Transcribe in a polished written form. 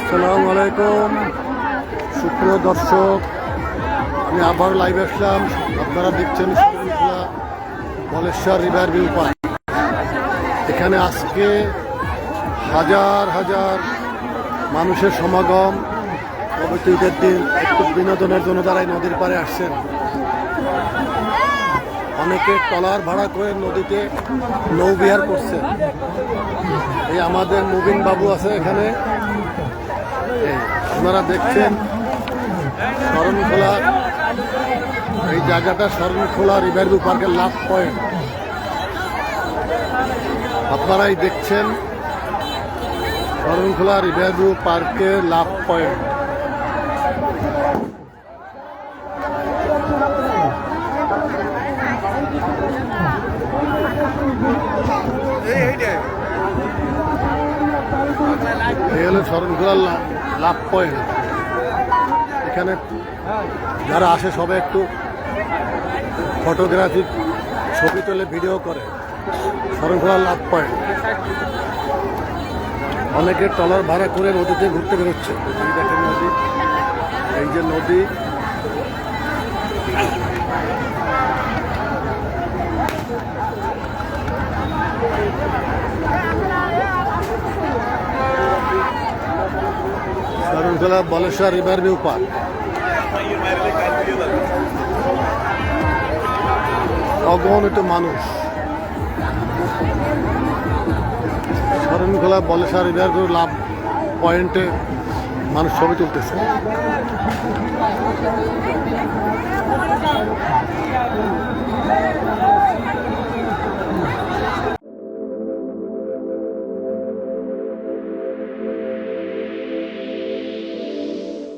আসসালামু আলাইকুম সুপ্রিয় দর্শক, আমি আবার লাইভ আসলাম। আপনারা দেখছেন শরীফুলা বলেশ্বর রিভার ভিউ পয়েন্ট। এখানে আজকে হাজার হাজার মানুষের সমাগম। পবিত্র ঈদের দিন একটু বিনোদনের জন্য তারা এই নদীর পাড়ে আসছেন। অনেকে ট্রলার ভাড়া করে নদীতে নৌবিহার করছে। এই আমাদের মুবিন বাবু আছে এখানে। আপনারা দেখছেন শরণখোলা, এই জায়গাটা শরণখোলা রিভার ভিউ পার্কের লাভ পয়েন্ট। আপনারাই দেখছেন শরণখোলা রিভার ভিউ পার্কের লাভ পয়েন্ট। এই হলো শরণখোলার লাভ পয়েন্ট। এখানে যারা আসে সবাই একটু ফটোগ্রাফি, ছবি তোলে, ভিডিও করে। শরণখোলার লাভ পয়েন্ট। অনেকে ট্রলার ভাড়া করে নদীতে ঘুরতে বেরোচ্ছে। এই দেখেন নদী, এই যে নদী। Sarankhola Baleswar river view park. অগণিত মানুষ Sarankhola Baleswar river view love পয়েন্টে মানুষ ছবি তুলতেছে।